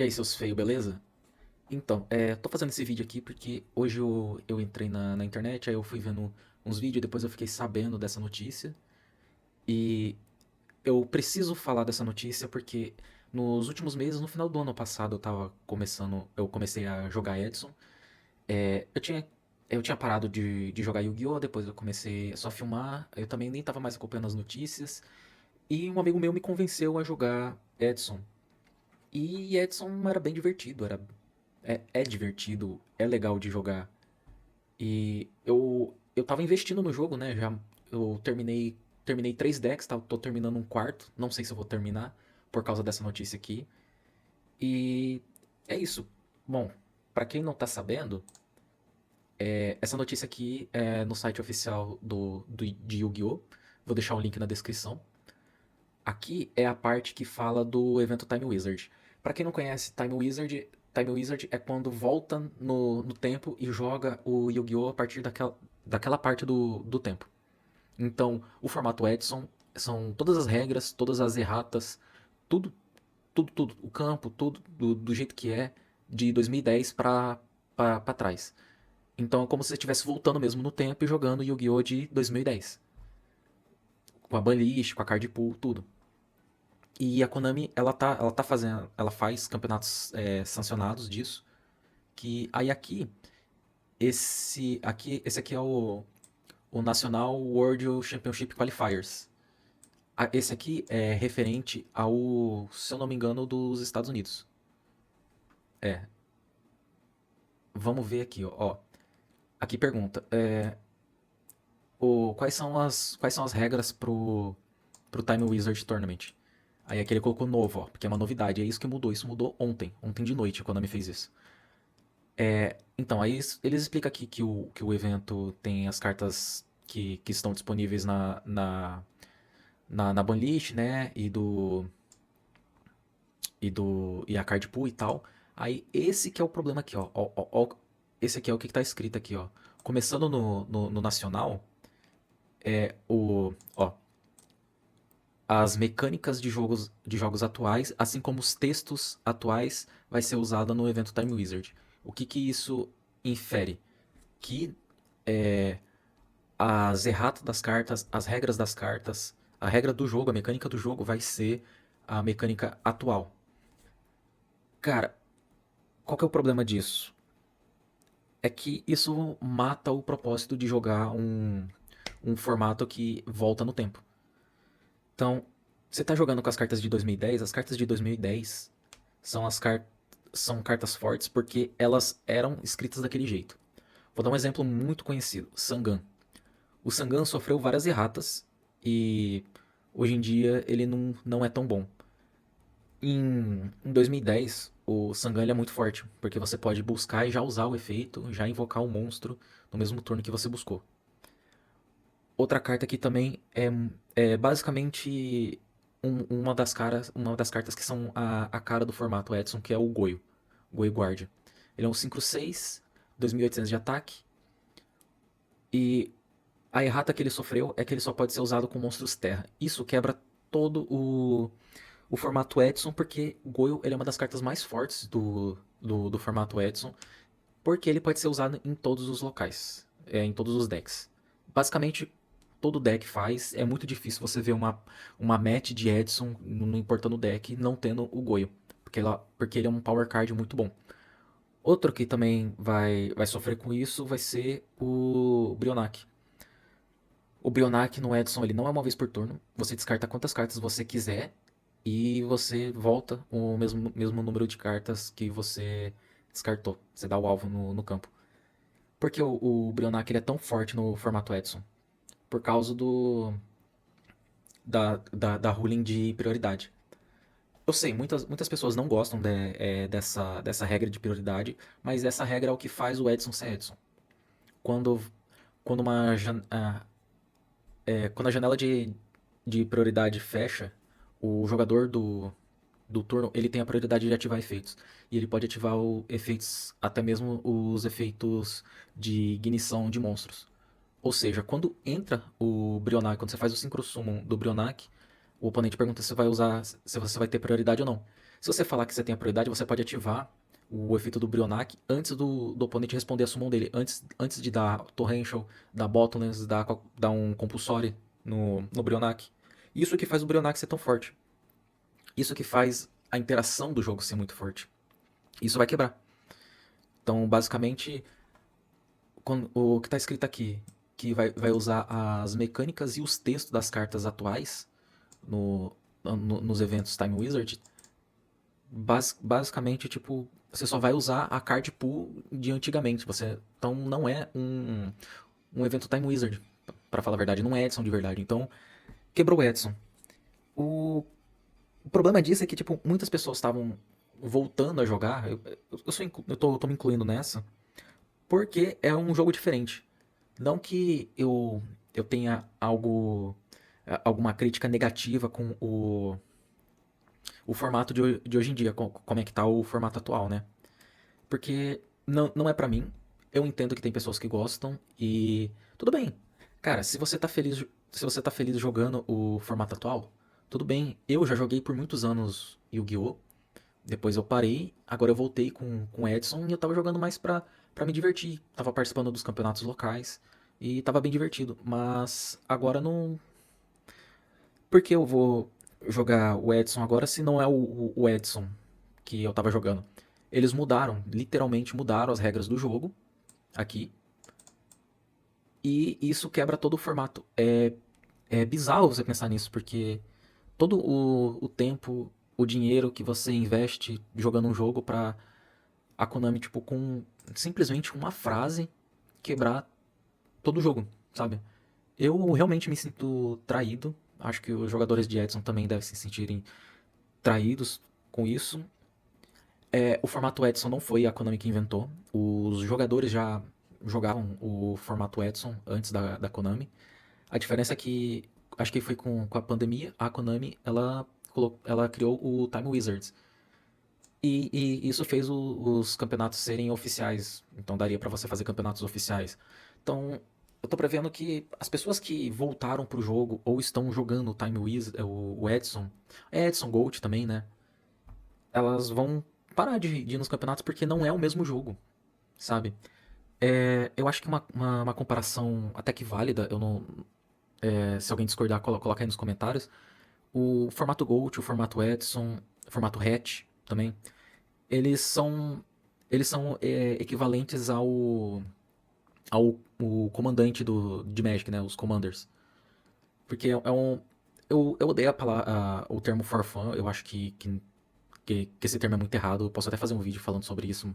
E aí, seus feios, beleza? Então, tô fazendo esse vídeo aqui porque hoje eu entrei na internet, aí eu fui vendo uns vídeos, depois eu fiquei sabendo dessa notícia. E eu preciso falar dessa notícia porque nos últimos meses, no final do ano passado, eu comecei a jogar Edson. Eu tinha parado de jogar Yu-Gi-Oh! Depois eu comecei só a filmar, eu também nem tava mais acompanhando as notícias. E um amigo meu me convenceu a jogar Edson. E Edson era bem divertido, é divertido, é legal de jogar. E eu tava investindo no jogo, né? Eu terminei três decks, tô terminando um quarto. Não sei se eu vou terminar por causa dessa notícia aqui. E é isso. Bom, pra quem não tá sabendo, essa notícia aqui é no site oficial de Yu-Gi-Oh! Vou deixar o link na descrição. Aqui é a parte que fala do evento Time Wizard. Pra quem não conhece Time Wizard é quando volta no tempo e joga o Yu-Gi-Oh! A partir daquela parte do tempo. Então, o formato Edson são todas as regras, todas as erratas, tudo, tudo. O campo, tudo do jeito que é, de 2010 pra trás. Então é como se você estivesse voltando mesmo no tempo e jogando Yu-Gi-Oh! De 2010. Com a banlist, com a card pool, tudo. E a Konami, ela faz campeonatos sancionados disso. Que aí esse aqui é o National World Championship Qualifiers. Esse aqui é referente ao, se eu não me engano, dos Estados Unidos. É, vamos ver aqui, ó. Aqui pergunta, quais são as regras pro Time Wizard Tournament? Aí aqui ele colocou novo, ó, porque é uma novidade. É isso que mudou. Isso mudou ontem de noite, quando a Konami fez isso. Então, aí eles explicam aqui que o evento tem as cartas que estão disponíveis na banlist, né? E a card pool e tal. Aí esse que é o problema aqui, ó. Esse aqui é o que tá escrito aqui, ó. Começando no nacional, ó, as mecânicas de jogos atuais, assim como os textos atuais, vai ser usada no evento Time Wizard. O que que isso infere? Que as erratas das cartas, as regras das cartas, a regra do jogo, a mecânica do jogo vai ser a mecânica atual. Cara, qual que é o problema disso? É que isso mata o propósito de jogar um formato que volta no tempo. Então, você tá jogando com as cartas de 2010, as cartas de 2010 são são cartas fortes porque elas eram escritas daquele jeito. Vou dar um exemplo muito conhecido, Sangan. O Sangan sofreu várias erratas e hoje em dia ele não é tão bom. Em 2010, o Sangan ele é muito forte, porque você pode buscar e já usar o efeito, já invocar o monstro no mesmo turno que você buscou. Outra carta aqui também é basicamente uma das cartas que são a cara do formato Edson, que é o Goio, Goio Guardia. Ele é um 5/6, 2800 de ataque, e a errata que ele sofreu é que ele só pode ser usado com monstros terra. Isso quebra todo o formato Edson, porque Goyo ele é uma das cartas mais fortes do formato Edson, porque ele pode ser usado em todos os locais, em todos os decks. Basicamente, todo deck faz, é muito difícil você ver uma match de Edson, não importando o deck, não tendo o Goyo, porque ele é um power card muito bom. Outro que também vai sofrer com isso vai ser o Brionac. O Brionac no Edson ele não é uma vez por turno. Você descarta quantas cartas você quiser e você volta o mesmo número de cartas que você descartou. Você dá o alvo no campo. Por que o Brionac ele é tão forte no formato Edson? Por causa da ruling de prioridade. Eu sei, muitas pessoas não gostam dessa regra de prioridade, mas essa regra é o que faz o Edson ser Edson. Quando, quando, uma, quando a janela de prioridade fecha, o jogador do turno ele tem a prioridade de ativar efeitos. E ele pode ativar efeitos, até mesmo os efeitos de ignição de monstros. Ou seja, quando entra o Brionac, quando você faz o Synchro Summon do Brionac, o oponente pergunta se você vai ter prioridade ou não. Se você falar que você tem a prioridade, você pode ativar o efeito do Brionac antes do oponente responder a summon dele. Antes de dar Torrential, dar Bottomless, dar um Compulsory no Brionac. Isso que faz o Brionac ser tão forte. Isso que faz a interação do jogo ser muito forte. Isso vai quebrar. Então, basicamente, o que está escrito aqui, que vai usar as mecânicas e os textos das cartas atuais nos eventos Time Wizard, basicamente, tipo, você só vai usar a card pool de antigamente. Então não é um evento Time Wizard, para falar a verdade, não é Edson de verdade. Então, quebrou o Edson. O, o problema disso é que, tipo, muitas pessoas estavam voltando a jogar. Eu tô me incluindo nessa, porque é um jogo diferente. Não que eu tenha alguma crítica negativa com o formato de hoje em dia, como é que tá o formato atual, né? Porque não é pra mim. Eu entendo que tem pessoas que gostam e tudo bem. Cara, se você tá feliz jogando o formato atual, tudo bem. Eu já joguei por muitos anos Yu-Gi-Oh! Depois eu parei, agora eu voltei com o Edson e eu tava jogando mais pra me divertir. Tava participando dos campeonatos locais e tava bem divertido. Mas agora não. Por que eu vou jogar o Edson agora se não é o Edson que eu tava jogando? Eles mudaram, literalmente mudaram as regras do jogo aqui. E isso quebra todo o formato. É bizarro você pensar nisso, porque todo o tempo, o dinheiro que você investe jogando um jogo pra a Konami, tipo, com simplesmente uma frase quebrar todo o jogo, sabe? Eu realmente me sinto traído. Acho que os jogadores de Edson também devem se sentirem traídos com isso. O formato Edson não foi a Konami que inventou. Os jogadores já jogavam o formato Edson antes da Konami. A diferença é que, acho que foi com a pandemia, a Konami ela criou o Time Wizards. E isso fez os campeonatos serem oficiais. Então daria pra você fazer campeonatos oficiais. Então, eu tô prevendo que as pessoas que voltaram pro jogo ou estão jogando o Time Wizard, o Edson, Edson Gold também, né? Elas vão parar de ir nos campeonatos porque não é o mesmo jogo, sabe? Eu acho que uma comparação até que válida, eu não, se alguém discordar, coloca aí nos comentários. O formato Gold, o formato Edson, o formato Hatch também, eles são equivalentes ao o comandante de Magic, né? Os Commanders. Porque é um. Eu odeio o termo for fun, eu acho que esse termo é muito errado. Eu posso até fazer um vídeo falando sobre isso.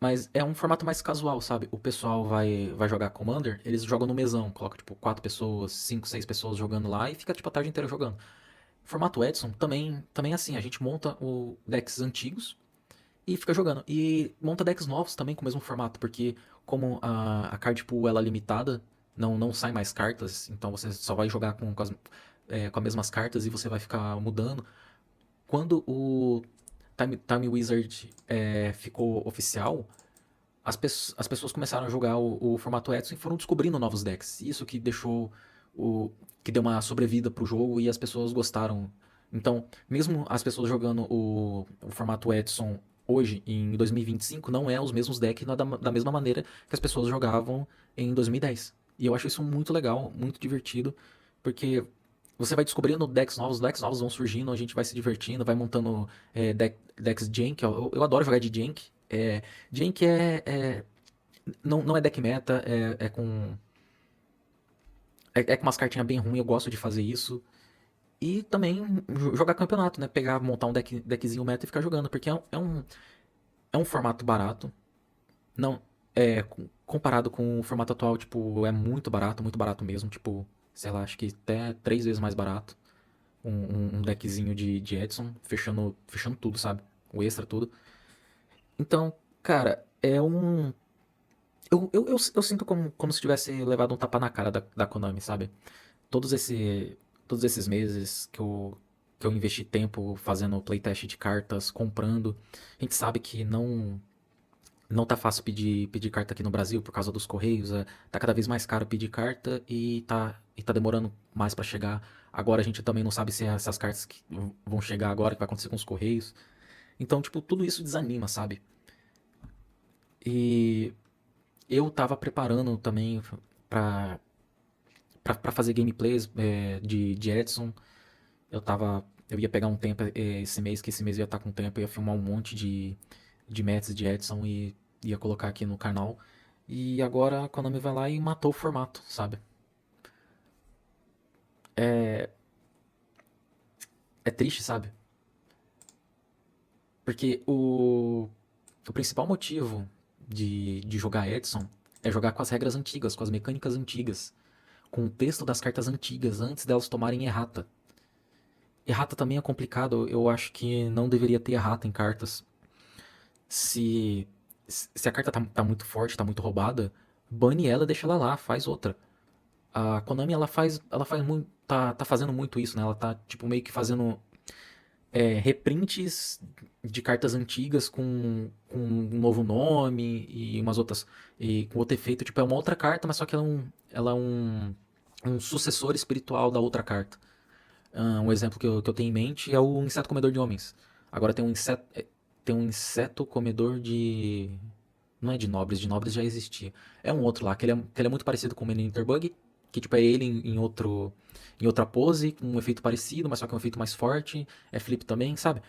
Mas é um formato mais casual, sabe? O pessoal vai jogar Commander, eles jogam no mesão, coloca tipo 4 pessoas, 5 6 pessoas jogando lá e fica tipo a tarde inteira jogando. Formato Edson também é assim, a gente monta o decks antigos e fica jogando. E monta decks novos também com o mesmo formato, porque como a card pool ela é limitada, não sai mais cartas, então você só vai jogar com as mesmas cartas e você vai ficar mudando. Quando o Time Wizard ficou oficial, as pessoas começaram a jogar o formato Edson e foram descobrindo novos decks. Isso que deixou o que deu uma sobrevida pro jogo e as pessoas gostaram. Então, mesmo as pessoas jogando o formato Edson hoje, em 2025, não é os mesmos decks da mesma maneira que as pessoas jogavam em 2010. E eu acho isso muito legal, muito divertido, porque você vai descobrindo decks novos vão surgindo, a gente vai se divertindo, vai montando decks Jank. Eu adoro jogar de Jank. Jank não é deck meta, com umas cartinhas bem ruins, eu gosto de fazer isso. E também jogar campeonato, né? Montar um deckzinho meta e ficar jogando, porque é um formato barato. Não, comparado com o formato atual, tipo, é muito barato mesmo. Tipo, sei lá, acho que até 3 vezes mais barato. Um deckzinho de Edson, fechando tudo, sabe? O extra, tudo. Então, cara, é um. Eu sinto como se tivesse levado um tapa na cara da Konami, sabe? Todos esse, todos esses meses que eu investi tempo fazendo playtest de cartas, comprando. A gente sabe que não tá fácil pedir carta aqui no Brasil por causa dos correios. Tá cada vez mais caro pedir carta e tá demorando mais pra chegar. Agora a gente também não sabe se essas cartas que vão chegar agora, o que vai acontecer com os correios. Então, tipo, tudo isso desanima, sabe? E eu tava preparando também pra, pra fazer gameplays de Edson. Eu ia pegar um tempo esse mês, que esse mês eu ia estar com tempo, eu ia filmar um monte de matches de Edson e ia colocar aqui no canal. E agora a Konami vai lá e matou o formato, sabe? É triste, sabe? Porque o principal motivo de jogar Edson é jogar com as regras antigas, com as mecânicas antigas, com o texto das cartas antigas, antes delas tomarem errata. Errata também é complicado, eu acho que não deveria ter errata em cartas. Se, se a carta tá muito forte, tá muito roubada, bane ela, deixa ela lá, faz outra. A Konami, ela faz muito, tá fazendo muito isso, né? Ela tá, tipo, meio que fazendo reprints de cartas antigas com um novo nome e umas outras, e com outro efeito, tipo, é uma outra carta, mas só que ela é um sucessor espiritual da outra carta. Um exemplo que eu tenho em mente é o inseto comedor de homens. Agora tem um inseto comedor de. Não é de nobres já existia. É um outro lá, que ele é muito parecido com o Menino que tipo é ele em outra pose, com um efeito parecido, mas só que é um efeito mais forte. É flip também, sabe?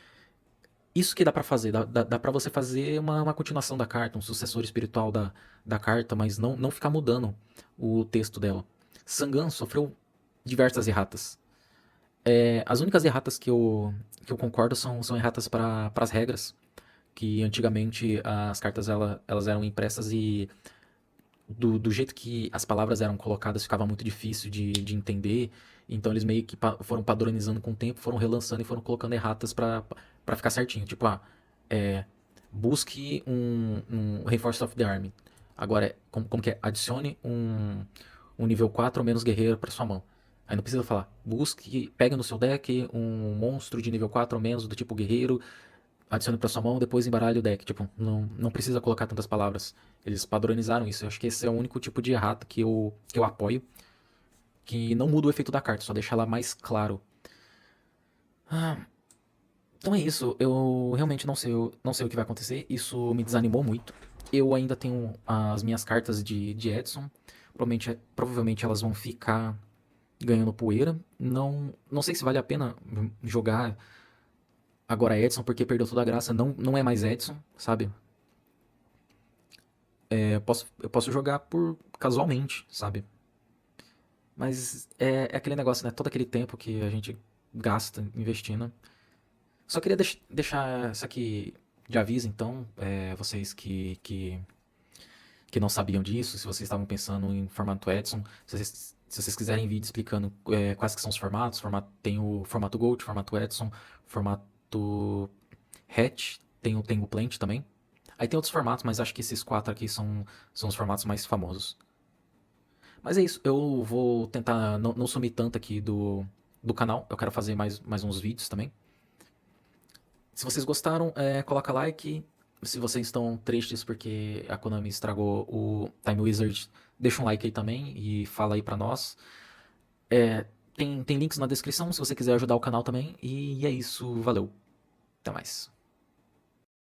Isso que dá pra fazer, dá pra você fazer uma continuação da carta, um sucessor espiritual da carta, mas não ficar mudando o texto dela. Sangan sofreu diversas erratas. As únicas erratas que eu concordo são erratas para as regras, que antigamente as cartas elas eram impressas e do jeito que as palavras eram colocadas ficava muito difícil de entender, então eles meio que foram padronizando com o tempo, foram relançando e foram colocando erratas para ficar certinho. Tipo, é, busque um Reinforced of the Army. Agora, como que é? Adicione um nível 4 ou menos guerreiro para sua mão. Aí não precisa falar. Busque, pegue no seu deck um monstro de nível 4 ou menos do tipo guerreiro, adicione para sua mão, depois embaralhe o deck. Tipo, não precisa colocar tantas palavras. Eles padronizaram isso. Eu acho que esse é o único tipo de errata que eu apoio, que não muda o efeito da carta, só deixa ela mais claro. Então é isso. Eu realmente não sei o que vai acontecer. Isso me desanimou muito. Eu ainda tenho as minhas cartas de Edson. Provavelmente elas vão ficar ganhando poeira. Não sei se vale a pena jogar agora Edson, porque perdeu toda a graça. Não é mais Edson, sabe? Eu posso jogar por casualmente, sabe? Mas é aquele negócio, né? Todo aquele tempo que a gente gasta investindo. Só queria deixar isso aqui de aviso, então, vocês que não sabiam disso, se vocês estavam pensando em formato Edson, se vocês quiserem vídeo explicando quais que são os formatos, tem o formato Gold, formato Edson, formato Hatch, tem o Plant também. Aí tem outros formatos, mas acho que esses quatro aqui são os formatos mais famosos. Mas é isso, eu vou tentar não sumir tanto aqui do canal. Eu quero fazer mais uns vídeos também. Se vocês gostaram, coloca like. Se vocês estão tristes porque a Konami estragou o Time Wizard, deixa um like aí também e fala aí pra nós. Tem links na descrição se você quiser ajudar o canal também. E é isso, valeu. Até mais.